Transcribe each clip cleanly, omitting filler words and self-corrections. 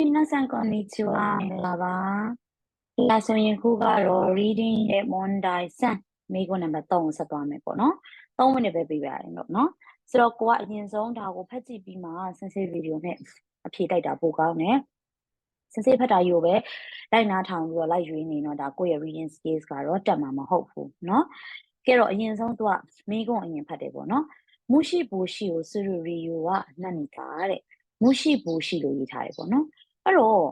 皆さん、こんにちは。မင်္ဂလာပါ။ဒါဆိုရင်ခုကတော့ reading ရဲ့問題3မိကုနံပါတ်3ဆက်သွားမယ်ပေါ့နော်။3မိနစ်ပဲပြပါရင်တော့နော်။ဆိုတော့ကိုကအရင်ဆုံးဒါကိုဖတ်ကြည့်ပြီးမှ sensei video နဲ့အဖြေတိုက်တာပိုကောင်းတယ်။ sensei ဖတ်တာကြီးကိုပဲလိုက်နားထောင်ပြီးတော့လိုက်ရွေးနေတော့ဒါကိုယ့်ရဲ့ reading skills ကတော့တက်မှာမဟုတ်ဘူးနော်။ကဲတော့အရင်ဆုံးသူကမိကုအရင်ဖတ်တယ်ပေါ့နော်။မရှိဘူရှိကိုစရူရီယိုကနှက်နေတာတဲ့။မရှိဘူရှိလို့ရေးထားတယ်ပေါ့နော်။အဲ့တော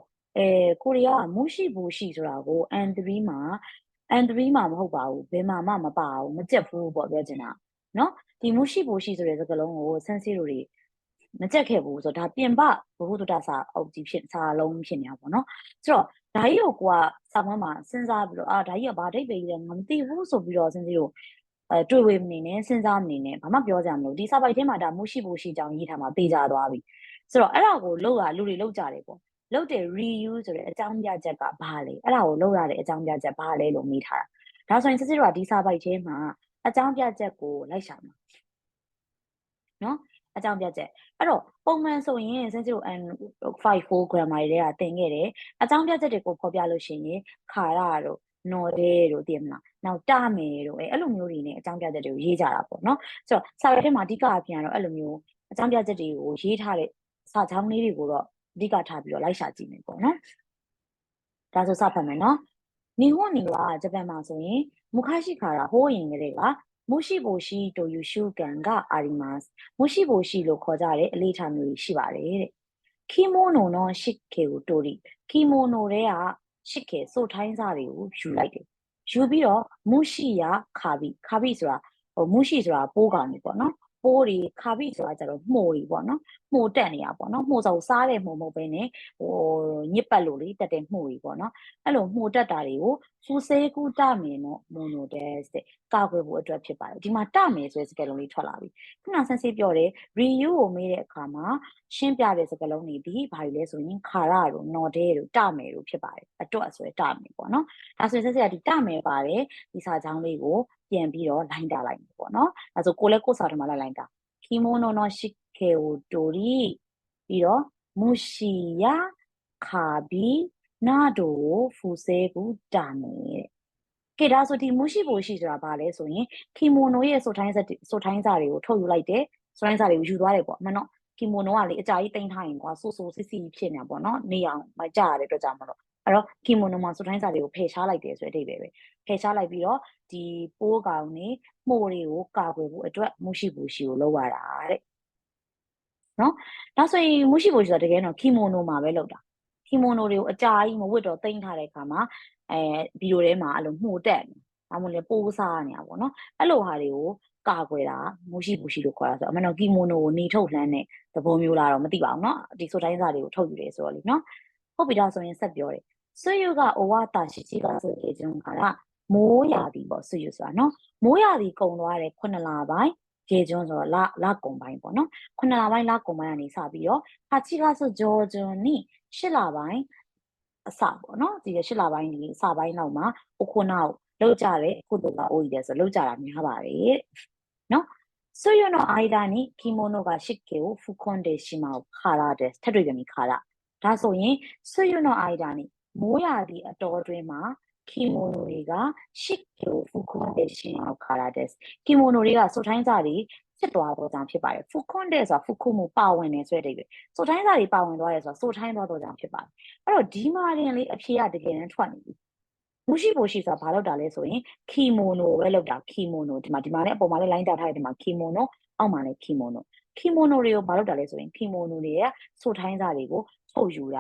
့ကိုရီးယားမရှိဘူရှိဆိုတာကို N3 မှာမဟုတ်ပါဘူးဘယ်မှာမှမပါဘူးမကြက်ဘူးပေါ့ပြောချင်တာနော်ဒီမရှိဘူရှိဆိုတဲ့စကားလုံးကိုစမ်းစစ်လို့မကြက်ခဲ့ဘူးဆိုတော့ဒါပြင်ပဘုဟုတ္တစာအုပ်ကြီးဖြစ်စာလုံးဖြစ်နေတာပေါ့နော်ဆိုတော့ဒါကြီးကိုကစာမွမ်းမှာစဉ်းစားပြီးတော့ဒါကြီးကဘာအဓိပ္ပာယ်ကြီးလဲငါမသိဘူးဆိုပြီးတော့စမ်းစစ်လို့တွေ့ဝေမနေနဲ့စဉ်းစားမနေနဲ့ဘာမှပြောကြမလို့ဒီစာပိုက်ထဲမှာဒါမရှိဘူရှိကြောင်းရေးထားမှာသိကြသွားပြီဆိုတော့အဲ့ဒါကိုလောက်တာလူတွေလောက်ကြတယ်ပေါ့လောက်တဲ့ reuse ဆိုတဲ့အကြောင်းပြချက်ကဘာလဲအဲ့ဒါကိုလောက်ရတဲ့အကြောင်းပြချက်ဘာလဲလို့မေးထားတာဒါဆိုရင်စစ်စစ်တို့ကဒီစာပိုက်ထဲမှာအကြောင်းပြချက်ကိုလိုက်ရှာမှာနော်အကြောင်းပြချက်အဲ့တော့ပုံမှန်ဆိုရင်စစ်စစ်တို့ N54 grammar တွေကသင်ခဲ့တယ်အကြောင်းပြချက်တွေကိုဖော်ပြလို့ရှိရင်ခါရတို့နော်တဲ့တို့သိမလားနောက်တမယ်တို့အဲ့လိုမျိုးတွေနဲ့အကြောင်းပြချက်တွေကိုရေးကြတာပေါ့နော်ဆိုတော့စာရွက်ထဲမှာအဓိကအပြင်ကတော့အဲ့လိုမျိုးအကြောင်းပြချက်တွေကိုရေးထားတဲ့စာကြောင်းလေးတွေကိုတော့အဓိကထားပြီးတော့လိုက်ရှာကြည့်မယ်ပေါ့နော်ဒါဆိုစဖတ်မယ်နော်日本にはဂျပန်မှာဆိုရင်昔からဟိုးရင်ကလေးကမရှိဘူရှိという習慣がありますမရှိဘူရှိလို့ခေါ်ကြတဲ့အလေးထားမျိုးရှိပါတယ်တဲ့キモノの湿気を取りキモノတွေက湿気စို့ထိုင်းစားတွေကိုယူလိုက်တယ်ယူပြီးတော့မရှိရခါပြီးဆိုတာမရှိဆိုတာပိုးကောင်တွေပေါ့နော်ပိုးတွေခါပြီးဆိုတာကျတော့မှုတွေပေါ့နော်မှုတက်နေတာပေါ့နော်မှုဆိုစားတဲ့မှုမဟုတ်ဘဲနဲ့ညစ်ပတ်လို့လေတက်တဲ့မှုတွေပေါ့နော်အဲ့လိုမှုတက်တာတွေကိုဖူဆေကူတမယ်နော်မိုနိုဒက်တဲ့ကာကွယ်ဖို့အတွက်ဖြစ်ပါတယ်ဒီမှာတမယ်ဆိုတဲ့စကားလုံးလေးထွက်လာပြီခုနဆန်းစေးပြောတယ် review ကိုမေးတဲ့အခါမှာရှင်းပြတဲ့စကားလုံးတွေဒီဘာတွေလဲဆိုရင်ခါရတို့နော်ဒဲတို့တမယ်တို့ဖြစ်ပါတယ်အတွက်ဆိုရတမယ်ပေါ့နော်ဒါဆိုရင်ဆက်စရဒီတမယ်ပါတယ်ဒီစာကြောင်းလေးကိုပြန်ပြီးတော့လိုင်းတာလိုက်မယ်ပေါ့နော်ဒါဆိုကိုလည်းကိုစာထဲမှာလိုက်တာキモノの湿気を取りပြီးတော့虫やカビなどを防ぐためကဲဒါဆိုဒီမရှိဘူရှိဆိုတာဘာလဲဆိုရင်ကီမိုနိုရဲ့စိုထိုင်းစာတွေကိုထုတ်ယူလိုက်တယ်စိုထိုင်းစာတွေကိုယူသွားတယ်ပေါ့မှန်တော့ကီမိုနိုကလေအကြာကြီးတင်ထားရင်ကွာဆိုစစ်ဖြစ်နေတာပေါ့နော်နေအောင်မကြရတဲ့အတွက်ကြောင့်မလို့အဲ့တော့ကီမိုနိုမှာစိုထိုင်းစာတွေကိုဖယ်ရှားလိုက်တယ်ဆိုတဲ့အဓိပ္ပာယ်ပဲဖယ်ရှားလိုက်ပြီးတော့ဒီပိုးကောင်နေမှုတွေကိုကာကွယ်ဖို့အတွက်မရှိဘူရှိကိုလုပ်ရတာတဲ့နော်ဒါဆိုရင်မရှိဘူရှိဆိုတာတကယ်တော့ကီမိုနိုမှာပဲလုပ်တာကီမိုနိုတွေကိုအကြာကြီးမဝတ်တော့တင်ထားတဲ့အခါမှာဗီဒီယိုထဲမှာအဲ့လိုမှုတက်ဒါမှမဟုတ်လေပိုးစားနေတာပေါ့နော်အဲ့လိုဟာတွေကိုကာကွယ်တာမရှိဘူးရှိလို့ခေါ်တာဆိုအမှန်တော့ကီမိုနိုကိုနေထုတ်လှမ်းတဲ့သဘောမျိုးလားတော့မသိပါဘူးเนาะဒီဆိုတိုင်းစားတွေကိုထုတ်ယူတယ်ဆိုတော့လေเนาะဟုတ်ပြီဒါဆိုရင်ဆက်ပြောတယ်ဆွေယူကအိုဝါတာရှိရှိကဆိုတဲ့ကျွန်တော်ကမိုးရာသီပေါ့ဆွေယူဆိုတာเนาะမိုးရာသီကုန်သွားတဲ့9လပိုင်းရေကျွန်းဆိုတော့လကုံပိုင်းပေါ့เนาะ9လပိုင်းလကုံပိုင်းကနေစပြီးတော့ဟာချီကဆိုဂျော်ဂျွန်နီ10လပိုင်းအစပေါ့နော်ဒီ8လပိုင်းဒီအစပိုင်းလောက်မှာအခုနောက်လောက်ကြတယ်အခုတော့အိုးကြီးတယ်ဆိုလောက်ကြတာများပါတယ်နော်ဆိုရの間に着物が湿気を含んでしまうからですထပ်တွေ့ကြပြီခါလာဒါဆိုရင်ဆိုရの間にမိုးရာသီအတော်အတွင်းမှာကီမိုနိုတွေကရှစ်ကီကိုဖူခွန်တဲ့ရှင်အောင်ခါရတဲ့ကီမိုနိုတွေကစိုထိုင်းစာတွေဖြစ်သွားတော့ကြောင့်ဖြစ်ပါတယ်ဖူခွန်တဲ့ဆိုတာဖူခုမှုပါဝင်နေဆိုတဲ့ပဲစိုထိုင်းစာတွေပါဝင်သွားရဲဆိုတာစိုထိုင်းသွားတော့ကြောင့်ဖြစ်ပါတယ်အဲ့တော့ဒီမှာတင်လေအဖြေကတကယ်တမ်းထွက်နေပြီမရှိဖို့ရှိဆိုတာဘာလို့တာလဲဆိုရင်ကီမိုနိုပဲလောက်တာကီမိုနိုဒီမှာလည်းအပေါ်မှာလည်း line တာထားတယ်ဒီမှာကီမိုနိုအောက်မှာလည်းကီမိုနိုတွေကိုဘာလို့တာလဲဆိုရင်ကီမိုနိုတွေကစိုထိုင်းစာတွေကိုထုတ်ယူတာ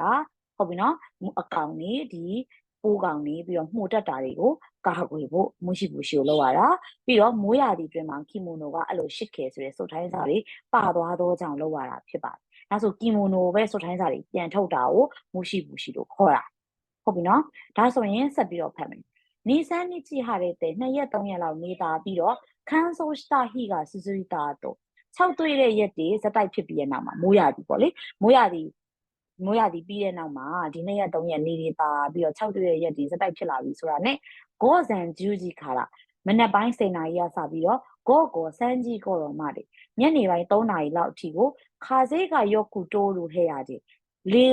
ဟုတ်ပြီနော်အကောင်နေဒီပိုးကောင်နေပြီးတော့မှုတက်တာတွေကိုကာကွယ်ဖို့မရှိဘူးရှိကိုလောက်ရတာပြီးတော့မိုးရာသီအတွင်းမှာကီမိုနိုကအဲ့လိုရှစ်ခဲဆိုတဲ့စိုထိုင်းစာတွေပါသွားတော့ကြောင့်လောက်ရတာဖြစ်ပါတယ်ဒါဆိုကီမိုနိုပဲစိုထိုင်းစာတွေပြန်ထုတ်တာကိုမရှိဘူးရှိလို့ခေါ်တာဟုတ်ပြီနော်ဒါဆိုရင်ဆက်ပြီးတော့ဖတ်မယ်နေစမ်းနှစ်ကြည့်ဟာတဲ့2ရက်3ရက်လောက်နေတာပြီးတော့ခန်းဆိုးစတာဟီကစူစူရီတာတော့6တွေ့တဲ့ရက်တွေစတိုက်ဖြစ်ပြီးတဲ့နောက်မှာမိုးရာသီပေါ့လေမိုးရာသီပြီးတဲ့နောက်မှာဒီ2ရက်3ရက်နေနေတာပြီးတော့6တွေ့တဲ့ရက်တွေစတိုက်ဖြစ်လာပြီဆိုတာနဲ့ဂောဇန်ဂျူဂျီခါလာမနက်ပိုင်း10နာရီကစပြီးတော့gogo sanji godo made ညနေပိုင်း3နာရီလောက်အထိကိုခါစေးကရောက်ကူတိုးလို့ဟဲ့ရတယ်လေ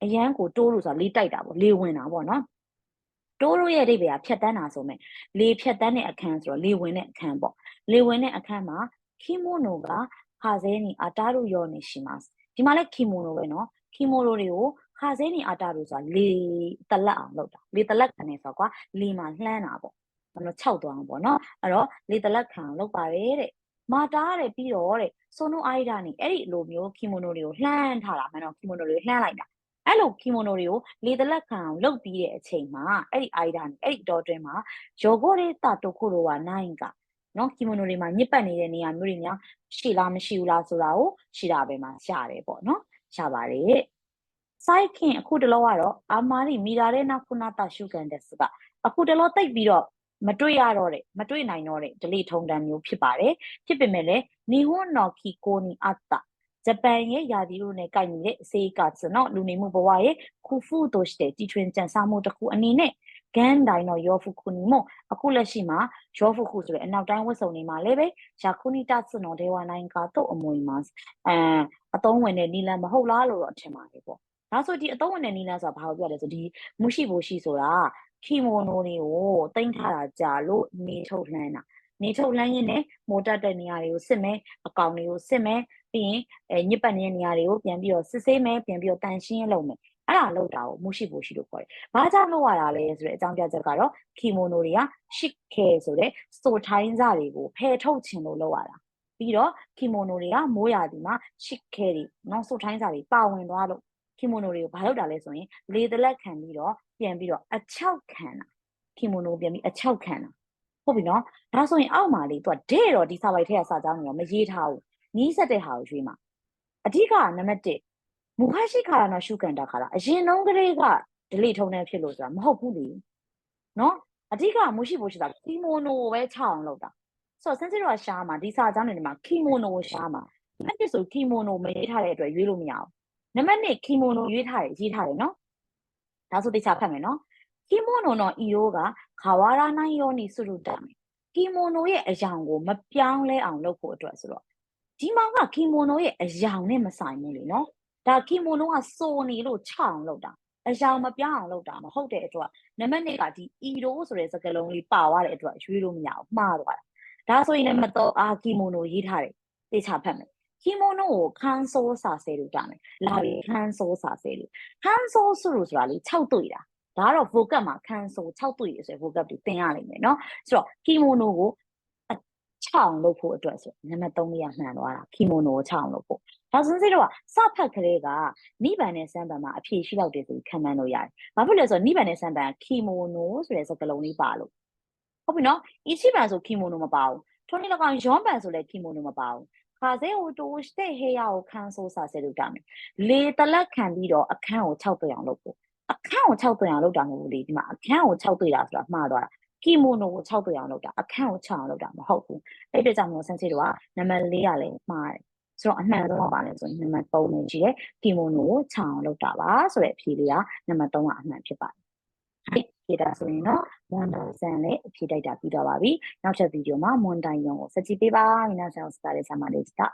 အရန်ကိုတိုးလို့ဆိုတာလေတိုက်တာပေါ့လေဝင်တာပေါ့နော်တိုးလို့ရဲ့အဓိပ္ပာယ်ကဖြတ်တန်းတာဆိုမယ်လေဖြတ်တန်းတဲ့အခန်းဆိုတော့လေဝင်တဲ့အခန်းပေါ့လေဝင်တဲ့အခန်းမှာခီမိုနိုကခါစဲနီအတားလို့ရောနေရှိမှာဒီမှာလဲခီမိုနိုပဲနော်ခီမိုနိုတွေကိုခါစဲနီအတားလို့ဆိုတာလေတလက်အောင်လုပ်တာလေတလက်ခံနေဆိုကွာလေမှာလှမ်းတာပေါ့6သွားအောင်ပေါ့နော်အဲ့တော့လေတလက်ခံလုပ်ပါတယ်တဲ့မာတာတဲ့ပြီးတော့တဲ့ဆိုနိုအိုင်ဒါနေအဲ့ဒီလိုမျိုးခီမိုနိုတွေကိုလှမ်းထားတာမှန်တော့ခီမိုနိုတွေကိုလှမ်းလိုက်တာအဲ့လိုခီမိုနိုတွေကိုလေတလက်ခံအောင်လုပ်ပြီးတဲ့အချိန်မှာအဲ့ဒီအိုင်ဒါနေအဲ့ဒီတော့တွင်းမှာယောဂိုရီတာတိုခိုရိုဝါနိုင်ကနော်ခီမိုနိုတွေမှာညစ်ပတ်နေတဲ့နေရာမျိုးတွေများရှိလားမရှိဘူးလားဆိုတာကိုရှိတာပဲမှာရှာတယ်ပေါ့နော်ရှာပါတယ်စိုက်ခင်အခုတလောကတော့အာမာရီမီရာရဲနာခုနာတာရှုကန်တဲ့စကအခုတလောတိတ်ပြီးတော့မတွေ့ရတော့တဲ့မတွေ့နိုင်တော့တဲ့ဒလိထုံတန်မျိုးဖြစ်ပါတယ်ဖြစ်ပေမဲ့လည်းနီဟွန်နော်ခီကိုနီအတာဂျပန်ရဲ့ယာတီတို့နဲ့ကိုက်နေတဲ့စေကာစနော်လူနေမှုဘဝရဲ့ခုဖူတို့してတီထွင်ကြံစားမှုတစ်ခုအနေနဲ့ဂန်ဒိုင်နော်ယောဖူခုနီမို့အခုလက်ရှိမှာယောဖူခုဆိုတဲ့အနောက်တိုင်းဝတ်စုံတွေမှာလည်းပဲယာခုနီတာစနော်ဒေဝနိုင်ကတော့အမွေမှာအသုံးဝင်တဲ့နီလန်မဟုတ်လားလို့တော့ထင်ပါတယ်ပေါ့ဒါဆိုဒီအသုံးဝင်တဲ့နီလန်ဆိုတာဘာကိုပြောလဲဆိုဒီမရှိဖို့ရှိဆိုတာခီမိုနိုတွေကိုတင်ထားတာကြာလို့နေထုတ်လှမ်းတာနေထုတ်လှမ်းရင်းနဲ့မိုးတက်တဲ့နေရာတွေကိုစစ်မယ်အကောင်တွေကိုစစ်မယ်ပြီးရင်ညစ်ပတ်နေတဲ့နေရာတွေကိုပြန်ပြီးတော့စစ်ဆေးမယ်ပြန်ပြီးတော့တန်ရှင်းလုပ်မယ်အဲ့ဒါလုပ်တာကိုမရှိဖို့ရှိလို့ခေါ်တယ်။ဘာကြောင့်လုပ်ရတာလဲဆိုတဲ့အကြောင်းပြချက်ကတော့ခီမိုနိုတွေကရှစ်ခဲဆိုတဲ့စိုထိုင်းစာတွေကိုဖယ်ထုတ်ခြင်းလို့လုပ်ရတာ။ပြီးတော့ခီမိုနိုတွေကမိုးရာသီမှာရှစ်ခဲတွေနော်စိုထိုင်းစာတွေပါဝင်သွားလို့ခီမိုနိုတွေကိုဘာလုပ်တာလဲဆိုရင်လေတလက်ခံပြီးတော့ပြန်ပြီးတော့အချောက်ခံတာခီမိုနိုပြန်ပြီးအချောက်ခံတာဟုတ်ပြီနော်ဒါဆိုရင်အောက်မှာလေသူကဒဲ့တော့ဒီစာပိုက်ထဲကစာကြောင်းတွေတော့မရေးထားဘူးနီးစက်တဲ့ဟာကိုရွေးမှာအဓိကနံပါတ်1မူခရှိခါရနာရှုကန်တာခါလာအရင်နှုန်းကလေးကဒလိထုံနေဖြစ်လို့ဆိုတာမဟုတ်ဘူးလေနော်အဓိကမရှိဖို့ရှိတာခီမိုနိုကိုပဲချအောင်လုပ်တာဆိုတော့စင်စစ်တော့ရှားမှာဒီစာကြောင်းတွေမှာခီမိုနိုကိုရှားမှာအဲ့ဒီဆိုခီမိုနိုမရေးထားတဲ့အတွက်ရွေးလို့မရဘူးနံပါတ်2ခီမိုနိုရွေးထားတယ်ရေးထားတယ်နော်ဒါဆိုတိကျဖတ်မယ်နော်ခီမိုနိုの色が変わらないようにするためခီမိုနိုရဲ့အယောင်ကိုမပြောင်းလဲအောင်လုပ်ဖို့အတွက်ဆိုတော့ဒီမှာကခီမိုနိုရဲ့အယောင်နဲ့မဆိုင်ဘူးလေနော်ဒါခီမိုနိုကစိုးနေလို့ချအောင်လုပ်တာအယောင်မပြောင်းအောင်လုပ်တာမဟုတ်တဲ့အတွက်နံပါတ်2ကဒီအီရိုဆိုတဲ့စကားလုံးလေးပါသွားတဲ့အတွက်ရွေးလို့မရဘူးမှားသွားတာဒါဆိုရင်နံပါတ်3ခီမိုနိုရေးထားတယ်သိချဖတ်မယ်ခီမိုနိုကိုခန်းဆိုးစာဆဲလို့တာမယ်လာပြီးခန်းဆိုးစာဆဲလို့ခန်းဆိုးဆိုလို့ဆိုတာလေ6တွေ့တာဒါကတော့ vocab မှာခန်းဆိုး6တွေ့ရဆို vocab တွေသင်ရလိမ့်မယ်เนาะဆိုတော့ခီမိုနိုကိုချောင်းလုပ်ဖို့အတွက်ဆိုနံပါတ်3လေးကမှန်သွားတာခီမိုနိုကိုချောင်းလုပ်ဖို့ဒါဆိုစစ်တော့စဖတ်ကလေးကနိဗ္ဗာန်နဲ့စံပန်မှာအဖြေရှိလောက်တယ်ဆိုခံမှန်းလို့ရတယ်ဘာဖြစ်လဲဆိုတော့နိဗ္ဗာန်နဲ့စံပန်ခီမိုနိုဆိုတဲ့စကားလုံးလေးပါလို့ဟုတ်ပြီနော်အချိပန်ဆိုခီမိုနိုမပါဘူးထုံးနေလောက်ရောပန်ဆိုလည်းခီမိုနိုမပါဘူးခါစဲဟိုတိုးတဲ့ဟေးရကိုခန်းဆိုးစာဆဲလို့တာမယ်လေတလက်ခံပြီးတော့အခန်းကို6တွေ့အောင်လုပ်ဖို့အခန်းကို6တွေ့အောင်လုပ်တာမဟုတ်ဘူးလေဒီမှာအခန်းကို6တွေ့တာဆိုတာမှားသွားတာခီမိုနိုကို6တွေ့အောင်လုပ်တာအခန်းကို6အောင်လုပ်တာမဟုတ်ဘူးအဲ့ဒီကြောင့်မို့ဆန်းစီတို့ကနံပါတ်4ကလည်းမှားတယ်ဆိုတော့အမှန်တော့ပါလဲဆိုရင်နံပါတ်3နဲ့ရှိတယ်ခီမိုနိုကို6အောင်လုပ်တာပါဆိုတဲ့အဖြေလေးကနံပါတ်3ကအမှန်ဖြစ်ပါတယ်ဖြေတာဆိုရင်တော့မွန်တိုင်ဆန်နဲ့ဖြေတိုက်တာပြီးတော့ပါပြီနောက်ချက်ဗီဒီယိုမှာမွန်တိုင်ရုံကိုစကြည့်ပေးပါနောက်ဆက်စတာလေးဆာမလေးစတာ